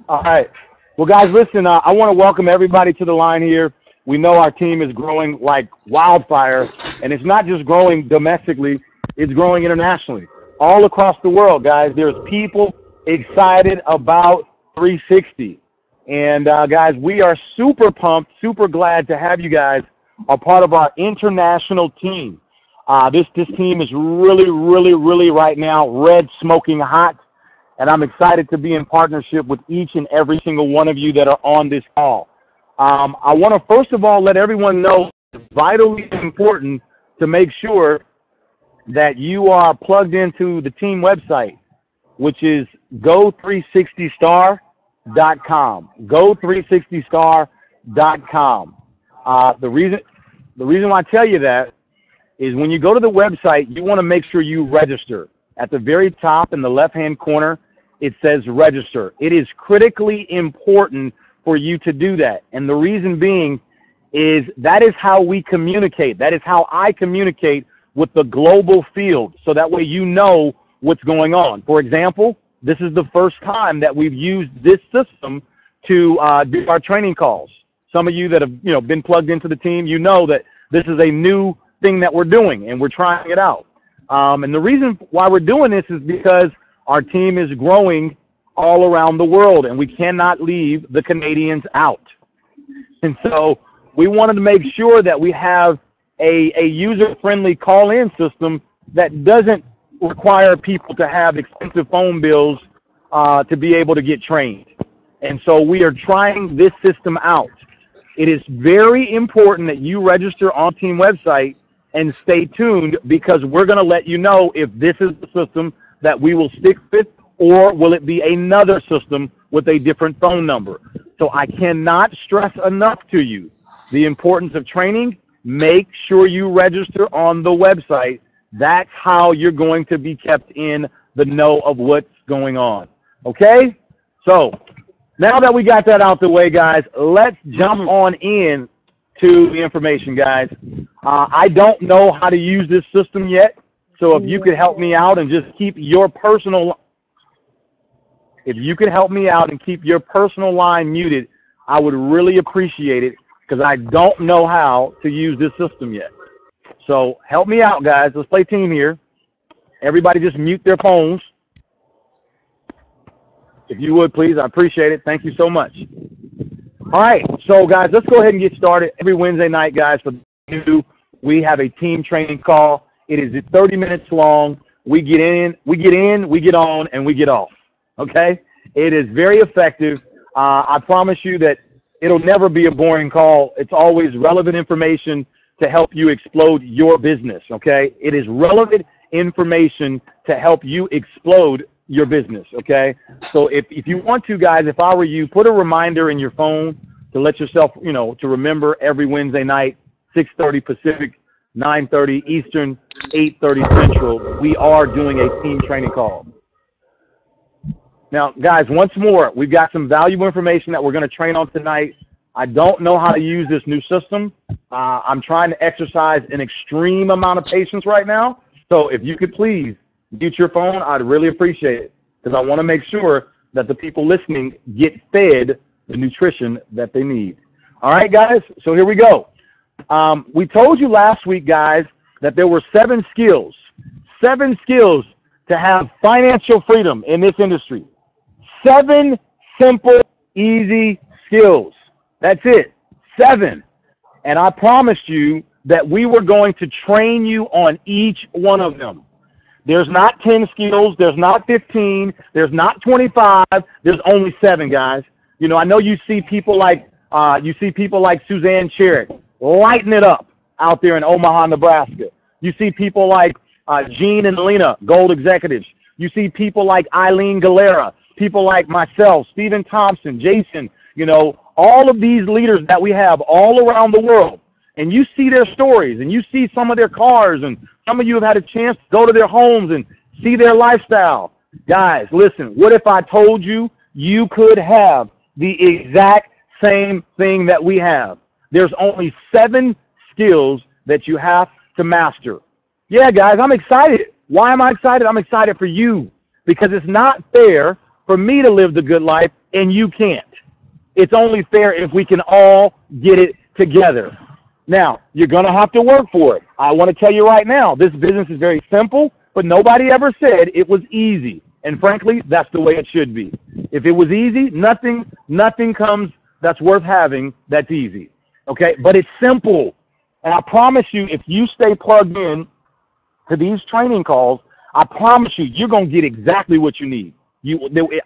All right. Well, guys, listen, I want to welcome everybody to the line here. We know our team is growing like wildfire, and it's not just growing domestically, it's growing internationally. All across the world, guys, there's people excited about 360. And, guys, we are super pumped, super glad to have you guys a part of our international team. This team is really right now red smoking hot, and I'm excited to be in partnership with each and every single one of you that are on this call. I want to first of all let everyone know it's vitally important to make sure that you are plugged into the team website, which is go360star.com. Go360star.com. The reason why I tell you that is when you go to the website, you want to make sure you register. At the very top in the left-hand corner, it says register. It is critically important for you to do that. And the reason being is that is how we communicate. That is how I communicate with the global field. So that way you know what's going on. For example, this is the first time that we've used this system to do our training calls. Some of you that have been plugged into the team, you know that this is a new thing that we're doing and we're trying it out. And the reason why we're doing this is because our team is growing all around the world, and we cannot leave the Canadians out. And so we wanted to make sure that we have a user-friendly call-in system that doesn't require people to have expensive phone bills to be able to get trained. And so we are trying this system out. It is very important that you register on team website and stay tuned, because we're going to let you know if this is the system that we will stick with, or will it be another system with a different phone number. So I cannot stress enough to you the importance of training. Make sure you register on the website. That's how you're going to be kept in the know of what's going on. Okay? So now that we got that out the way, guys, let's jump on in to the information, guys. I don't know how to use this system yet, so if you could help me out and just keep your personal line muted, I would really appreciate it, because I don't know how to use this system yet. So help me out, guys. Let's play team here. Everybody just mute their phones. If you would, please. I appreciate it. Thank you so much. All right. So, guys, let's go ahead and get started. Every Wednesday night, guys, for you, we have a team training call. It is 30 minutes long. We get in, we get on, and we get off. Okay? It is very effective. I promise you that it'll never be a boring call. It's always relevant information to help you explode your business. Okay? It is relevant information to help you explode your business. Okay? So if you want to, guys, if I were you, put a reminder in your phone to let yourself, to remember every Wednesday night, 6:30 Pacific, 9:30 Eastern, 8:30 Central, we are doing a team training call. Now, guys, once more, we've got some valuable information that we're going to train on tonight. I don't know how to use this new system. I'm trying to exercise an extreme amount of patience right now. So if you could please mute your phone, I'd really appreciate it, because I want to make sure that the people listening get fed the nutrition that they need. All right, guys, so here we go. We told you last week, guys, that there were 7 skills to have financial freedom in this industry. 7 simple, easy skills. That's it. 7. And I promised you that we were going to train you on each one of them. There's not 10 skills. There's not 15. There's not 25. There's only 7, guys. I know you see people like Suzanne Cherrick lighting it up out there in Omaha, Nebraska. You see people like Gene and Lena, Gold Executives. You see people like Eileen Galera, people like myself, Stephen Thompson, Jason, all of these leaders that we have all around the world. And you see their stories, and you see some of their cars, and some of you have had a chance to go to their homes and see their lifestyle. Guys, listen, what if I told you you could have the exact same thing that we have? There's only 7 skills that you have to master. Yeah, guys, I'm excited. Why am I excited? I'm excited for you, because it's not fair for me to live the good life and you can't. It's only fair if we can all get it together. Now, you're going to have to work for it. I want to tell you right now, this business is very simple, but nobody ever said it was easy. And frankly, that's the way it should be. If it was easy, nothing comes that's worth having that's easy. Okay? But it's simple. And I promise you, if you stay plugged in to these training calls, I promise you, you're going to get exactly what you need.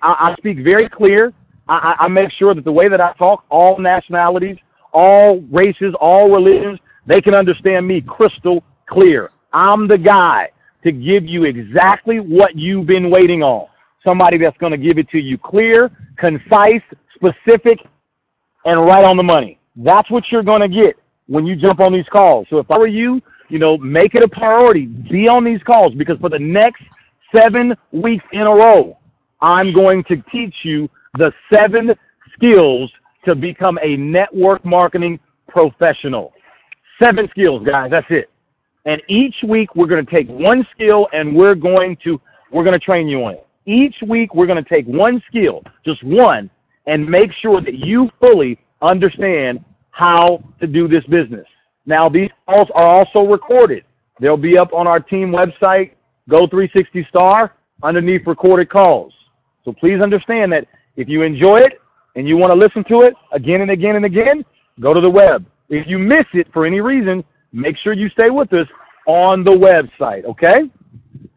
I speak very clear. I make sure that the way that I talk, all nationalities, all races, all religions, they can understand me crystal clear. I'm the guy to give you exactly what you've been waiting on. Somebody that's going to give it to you clear, concise, specific, and right on the money. That's what you're going to get when you jump on these calls. So if I were you, make it a priority. Be on these calls, because for the next 7 weeks in a row, I'm going to teach you the 7 skills to become a network marketing professional. 7 skills, guys. That's it. And each week we're going to take one skill and we're going to train you on it. Each week we're going to take one skill, just one, and make sure that you fully understand how to do this business. Now, these calls are also recorded. They'll be up on our team website, Go360 Star, underneath recorded calls. So please understand that if you enjoy it and you want to listen to it again and again and again, go to the web. If you miss it for any reason, make sure you stay with us on the website, okay?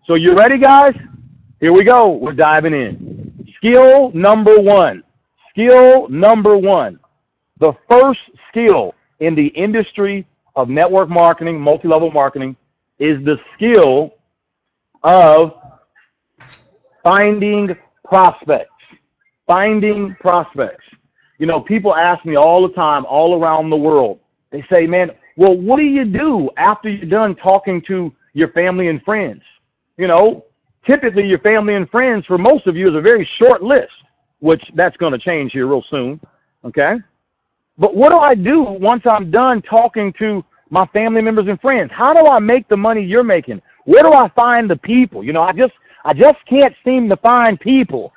So you ready, guys? Here we go. We're diving in. Skill number 1. Skill number 1. The first skill in the industry of network marketing, multi-level marketing, is the skill of finding prospects. Finding prospects. People ask me all the time, all around the world. They say, man, well, what do you do after you're done talking to your family and friends? Typically your family and friends for most of you is a very short list, which that's going to change here real soon, okay? But what do I do once I'm done talking to my family members and friends? How do I make the money you're making? Where do I find the people? I just can't seem to find people.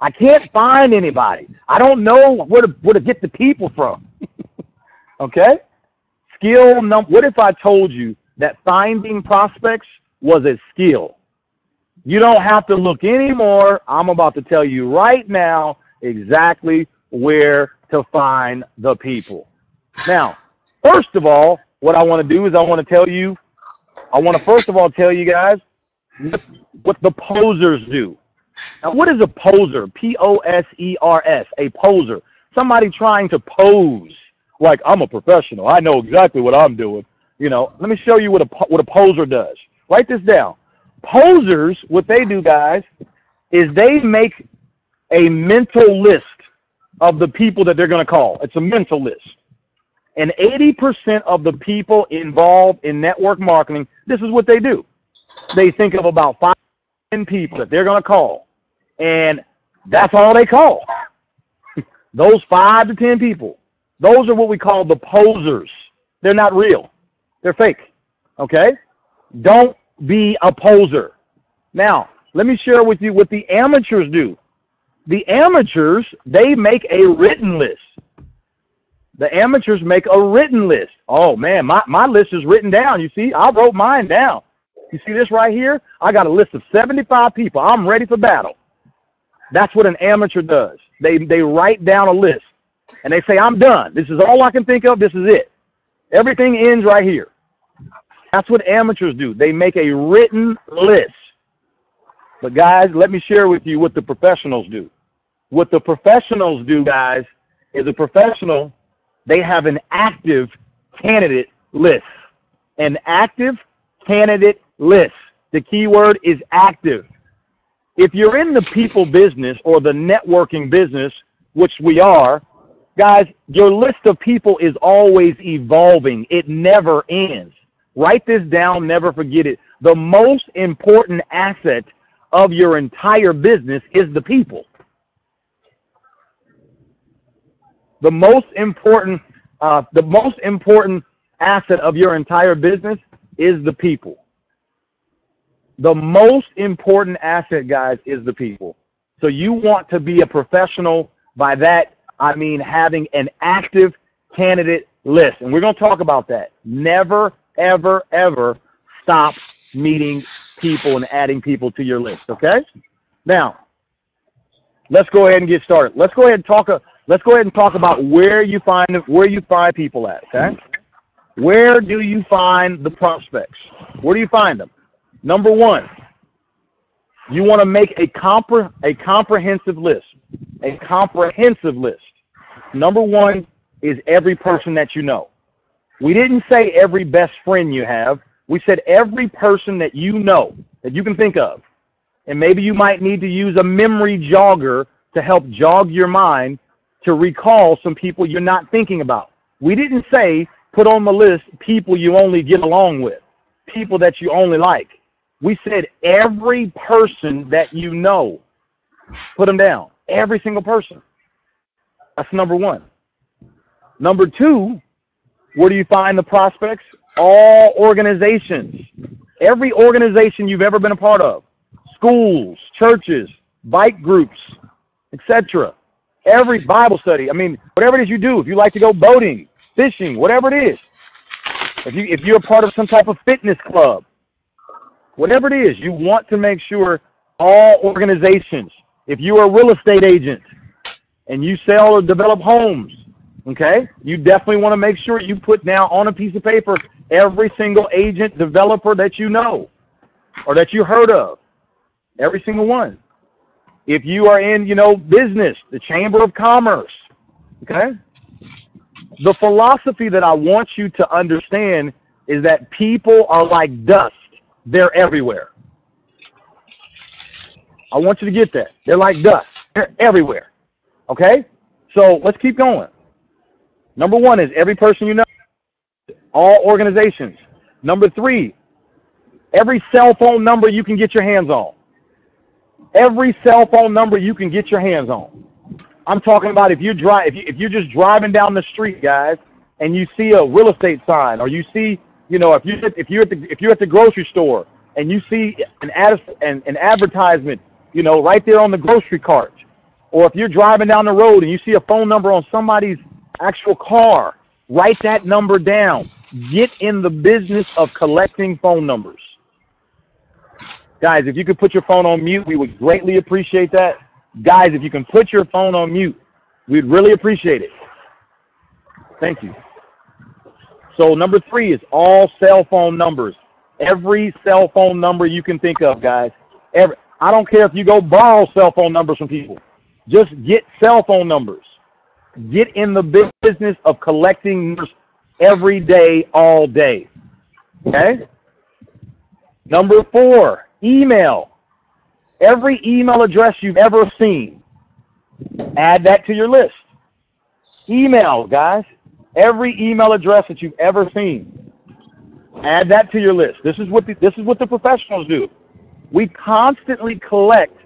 I can't find anybody. I don't know where to get the people from. Okay? What if I told you that finding prospects was a skill? You don't have to look anymore. I'm about to tell you right now exactly where to find the people. Now, first of all, what I want to do is I want to first of all tell you guys what the posers do. Now, what is a poser? P-O-S-E-R-S, a poser. Somebody trying to pose like I'm a professional. I know exactly what I'm doing. Let me show you what a poser does. Write this down. Posers, what they do, guys, is they make a mental list of the people that they're going to call. It's a mental list. And 80% of the people involved in network marketing, this is what they do. They think of about 5 to 10 people that they're going to call. And that's all they call. Those 5 to 10 people. Those are what we call the posers. They're not real. They're fake. Okay? Don't be a poser. Now, let me share with you what the amateurs do. The amateurs, they make a written list. The amateurs make a written list. Oh, man, my list is written down. You see, I wrote mine down. You see this right here? I got a list of 75 people. I'm ready for battle. That's what an amateur does. They write down a list, and they say, I'm done. This is all I can think of. This is it. Everything ends right here. That's what amateurs do. They make a written list. But, guys, let me share with you what the professionals do. What the professionals do, guys, is a professional, they have an active candidate list. An active candidate list. The key word is active. If you're in the people business or the networking business, which we are, guys, your list of people is always evolving. It never ends. Write this down, never forget it. The most important asset of your entire business is the people. The most important asset of your entire business is the people. The most important asset, guys, is the people. So you want to be a professional. By that, I mean having an active candidate list. And we're going to talk about that. Never, ever, ever stop meeting people and adding people to your list, okay? Now, let's go ahead and get started. Let's go ahead and talk about where you find people at, okay? Where do you find the prospects? Where do you find them? Number one, you want to make a comprehensive list. A comprehensive list. Number one is every person that you know. We didn't say every best friend you have. We said every person that you know, that you can think of. And maybe you might need to use a memory jogger to help jog your mind to recall some people you're not thinking about. We didn't say put on the list people you only get along with, people that you only like. We said every person that you know, put them down. Every single person. That's number one. Number two, where do you find the prospects? All organizations. Every organization you've ever been a part of. Schools, churches, bike groups, etc. Every Bible study. I mean, whatever it is you do. If you like to go boating, fishing, whatever it is. If you're a part of some type of fitness club, whatever it is, you want to make sure all organizations, if you're a real estate agent and you sell or develop homes, okay, you definitely want to make sure you put down on a piece of paper every single agent, developer that you know or that you heard of, every single one. If you are in, business, the Chamber of Commerce, okay, the philosophy that I want you to understand is that people are like dust. They're everywhere. I want you to get that. They're like dust. They're everywhere. Okay? So let's keep going. Number one is every person you know. All organizations. Number three, every cell phone number you can get your hands on. Every cell phone number you can get your hands on. I'm talking about if you're just driving down the street, guys, and you see a real estate sign, or you see, if you're at the grocery store and you see an advertisement, right there on the grocery cart, or if you're driving down the road and you see a phone number on somebody's actual car, write that number down. Get in the business of collecting phone numbers. Guys, if you could put your phone on mute, we would greatly appreciate that. Guys, if you can put your phone on mute, we'd really appreciate it. Thank you. So number three is all cell phone numbers. Every cell phone number you can think of, guys. I don't care if you go borrow cell phone numbers from people. Just get cell phone numbers. Get in the business of collecting numbers every day, all day. Okay? Number four, email. Every email address you've ever seen, add that to your list. Email, guys. Every email address that you've ever seen, add that to your list. This is what the professionals do. We constantly collect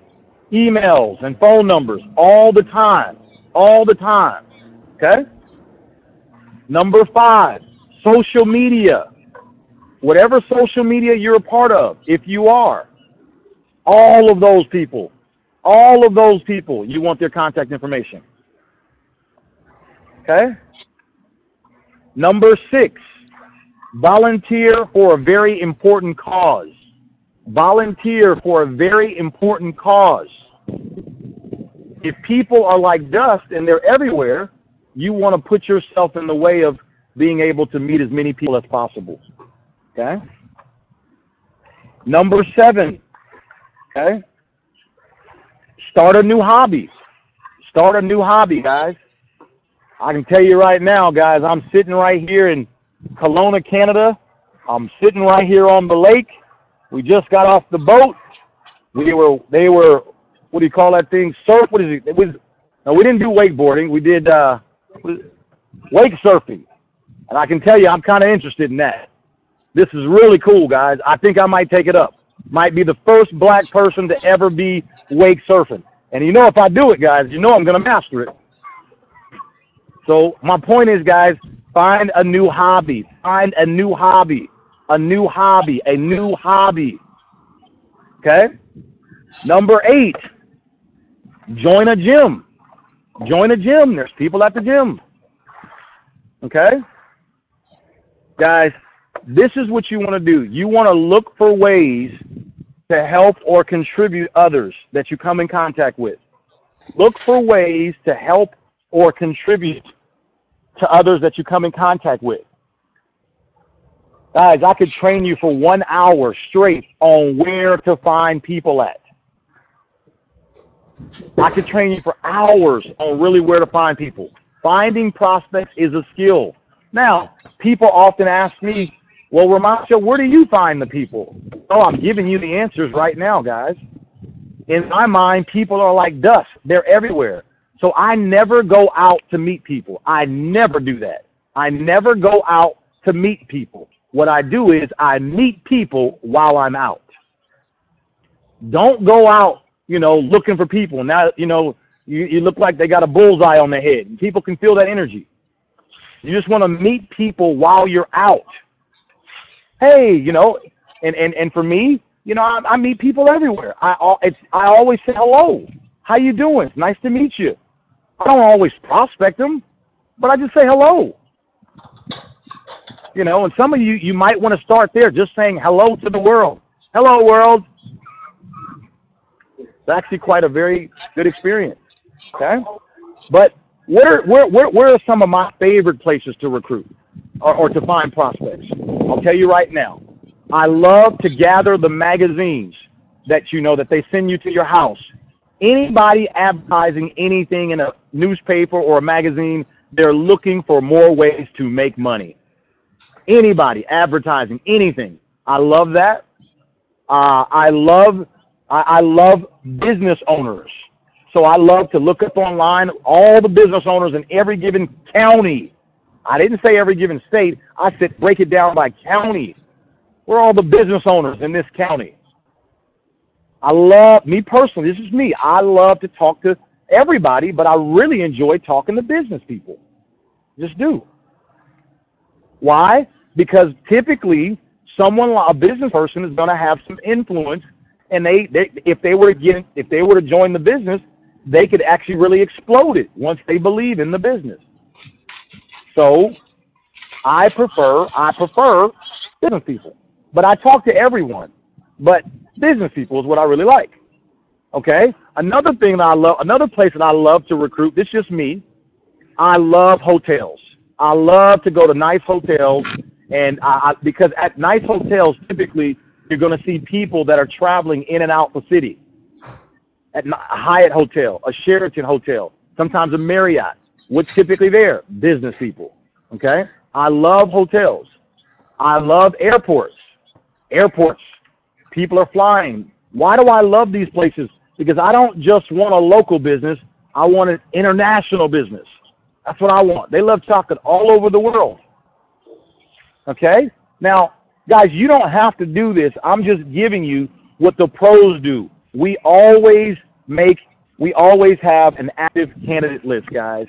emails and phone numbers all the time. Okay? Number five, social media. Whatever social media you're a part of, if you are, all of those people, you want their contact information. Okay? Number six, volunteer for a very important cause. Volunteer for a very important cause. If people are like dust and they're everywhere, you want to put yourself in the way of being able to meet as many people as possible. Okay? Number seven, okay? Start a new hobby. Start a new hobby, guys. I can tell you right now, guys, I'm sitting right here in Kelowna, Canada. I'm sitting right here on the lake. We just got off the boat. They were, what do you call that thing? Surf? What is it? No, we didn't do wakeboarding. We did wake surfing. And I can tell you, I'm kind of interested in that. This is really cool, guys. I think I might take it up. Might be the first black person to ever be wake surfing. And if I do it, guys, I'm going to master it. So my point is, guys, find a new hobby. Find a new hobby. A new hobby. A new hobby. Okay? Number 8, Join a gym. Join a gym. There's people at the gym. Okay? Guys, this is what you want to do. You want to look for ways to help or contribute others that you come in contact with. Look for ways to help or contribute to others that you come in contact with. Guys, I could train you for 1 hour straight on where to find people at. I could train you for hours on really where to find people. Finding prospects is a skill. Now, people often ask me, well, Ramasha, where do you find the people? Oh, I'm giving you the answers right now, guys. In my mind, people are like dust. They're everywhere. So I never go out to meet people. I never do that. I never go out to meet people. What I do is I meet people while I'm out. Don't go out, looking for people. Now, you look like they got a bullseye on their head. People can feel that energy. You just want to meet people while you're out. Hey, and for me, I meet people everywhere. I always say hello. How you doing? It's nice to meet you. I don't always prospect them, but I just say hello. And some of you might want to start there, just saying hello to the world. Hello, world. It's actually quite a very good experience. Okay, but where are some of my favorite places to recruit or to find prospects? I'll tell you right now. I love to gather the magazines that that they send you to your house. Anybody advertising anything in a newspaper or a magazine, they're looking for more ways to make money. Anybody advertising anything. I love that. I love business owners. So I love to look up online all the business owners in every given county. I didn't say every given state. I said break it down by county. Where are all the business owners in this county? Me personally, this is me. I love to talk to everybody, but I really enjoy talking to business people. Just do. Why? Because typically a business person is going to have some influence, and if they were to join the business, they could actually really explode it once they believe in the business. So I prefer business people. But I talk to everyone. But business people is what I really like. Okay? Another place that I love to recruit, this is just me, I love hotels. I love to go to nice hotels, and because at nice hotels, typically, you're going to see people that are traveling in and out the city. At a Hyatt hotel, a Sheraton hotel, sometimes a Marriott. What's typically there? Business people. Okay? I love hotels. I love airports. People are flying. Why do I love these places? Because I don't just want a local business. I want an international business. That's what I want. They love chocolate all over the world. Okay? Now, guys, you don't have to do this. I'm just giving you what the pros do. We always have an active candidate list, guys.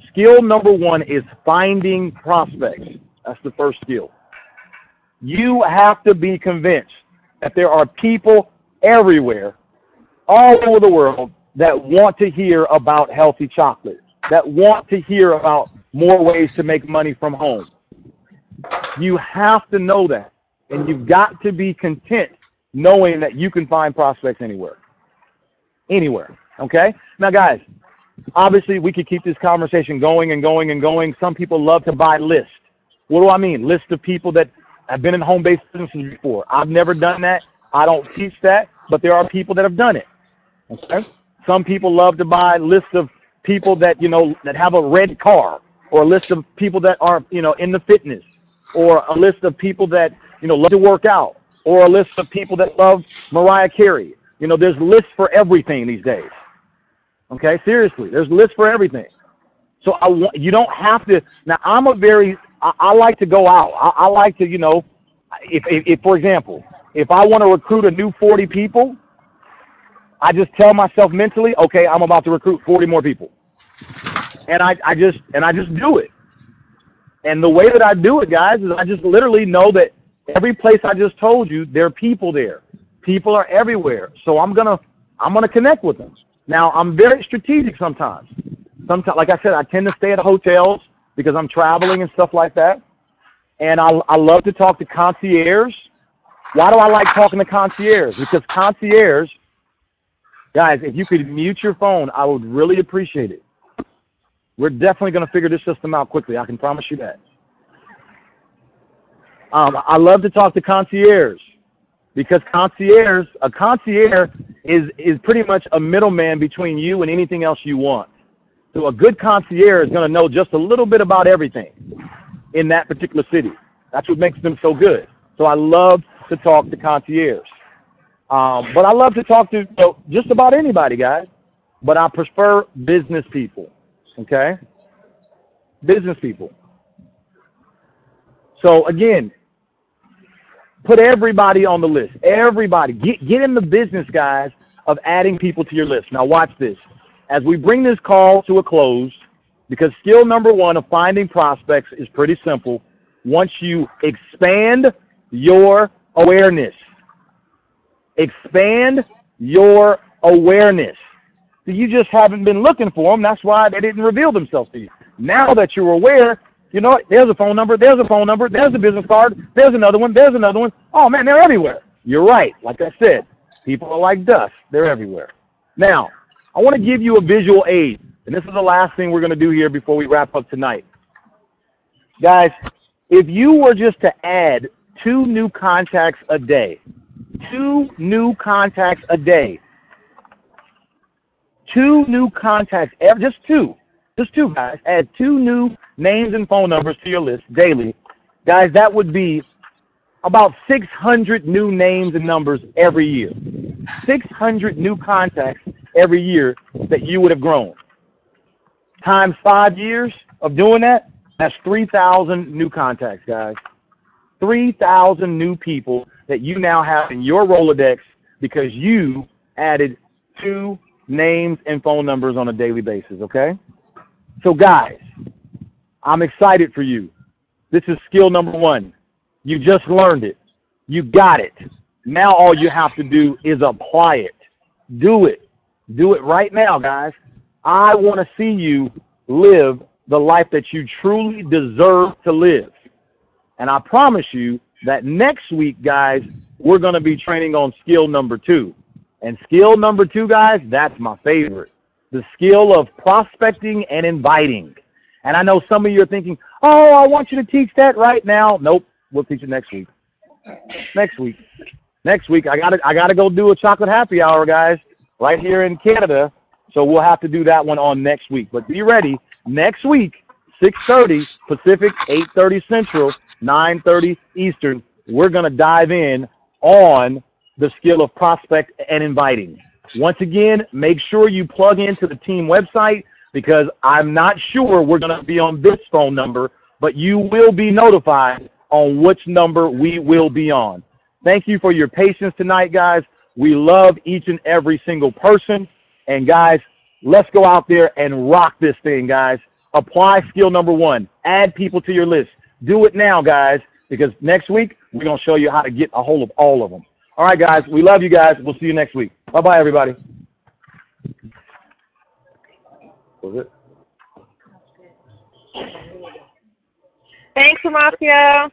Skill number 1 is finding prospects. That's the first skill. You have to be convinced that there are people everywhere, all over the world, that want to hear about healthy chocolate, that want to hear about more ways to make money from home. You have to know that, and you've got to be content knowing that you can find prospects anywhere. Anywhere, okay? Now, guys, obviously we could keep this conversation going and going and going. Some people love to buy lists. What do I mean? Lists of people that have been in home-based businesses before. I've never done that. I don't teach that, but there are people that have done it. Okay? Some people love to buy lists of people that, that have a red car, or a list of people that are, in the fitness, or a list of people that, love to work out, or a list of people that love Mariah Carey. There's lists for everything these days. Okay? Seriously, there's lists for everything. So you don't have to. Now, I like to go out. I like to, if for example, if I want to recruit a new 40 people, I just tell myself mentally, okay, I'm about to recruit 40 more people. And I just do it. And the way that I do it, guys, is I just literally know that every place I just told you, there are people there. People are everywhere. So I'm gonna connect with them. Now, I'm very strategic sometimes. Sometimes, like I said, I tend to stay at hotels because I'm traveling and stuff like that. And I love to talk to concierge. Why do I like talking to concierge? Because concierge, guys, if you could mute your phone, I would really appreciate it. We're definitely going to figure this system out quickly. I can promise you that. I love to talk to concierge because a concierge is pretty much a middleman between you and anything else you want. So a good concierge is going to know just a little bit about everything in that particular city. That's what makes them so good. So I love to talk to concierge. But I love to talk to just about anybody, guys. But I prefer business people, okay? Business people. So, again, put everybody on the list. Everybody. Get in the business, guys, of adding people to your list. Now, watch this. As we bring this call to a close, because skill number one of finding prospects is pretty simple. Once you expand your awareness. Expand your awareness. So you just haven't been looking for them. That's why they didn't reveal themselves to you. Now that you're aware, you know what? There's a phone number. There's a phone number. There's a business card. There's another one. There's another one. Oh, man, they're everywhere. You're right. Like I said, people are like dust. They're everywhere. Now, I want to give you a visual aid. And this is the last thing we're going to do here before we wrap up tonight. Guys, if you were just to add 2 new contacts a day, 2 new contacts a day, 2 new contacts, just two, guys. Add 2 new names and phone numbers to your list daily. Guys, that would be about 600 new names and numbers every year. 600 new contacts every year that you would have grown. Times 5 years of doing that, that's 3,000 new contacts, guys. 3,000 new people that you now have in your Rolodex because you added 2 names and phone numbers on a daily basis, okay? So, guys, I'm excited for you. This is skill number 1. You just learned it. You got it. Now all you have to do is apply it. Do it. Do it right now, guys. I want to see you live the life that you truly deserve to live. And I promise you that next week, guys, we're going to be training on skill number 2. And skill number 2, guys, that's my favorite. The skill of prospecting and inviting. And I know some of you are thinking, oh, I want you to teach that right now. Nope, we'll teach it next week. Next week, I gotta go do a chocolate happy hour, guys, right here in Canada. So we'll have to do that one on next week. But be ready. Next week, 6:30 Pacific, 8:30 Central, 9:30 Eastern, we're going to dive in on the skill of prospect and inviting. Once again, make sure you plug into the team website because I'm not sure we're going to be on this phone number, but you will be notified on which number we will be on. Thank you for your patience tonight, guys. We love each and every single person. And, guys, let's go out there and rock this thing, guys. Apply skill number 1. Add people to your list. Do it now, guys, because next week we're going to show you how to get a hold of all of them. All right, guys. We love you guys. We'll see you next week. Bye-bye, everybody. Was it? Thanks, Marcio.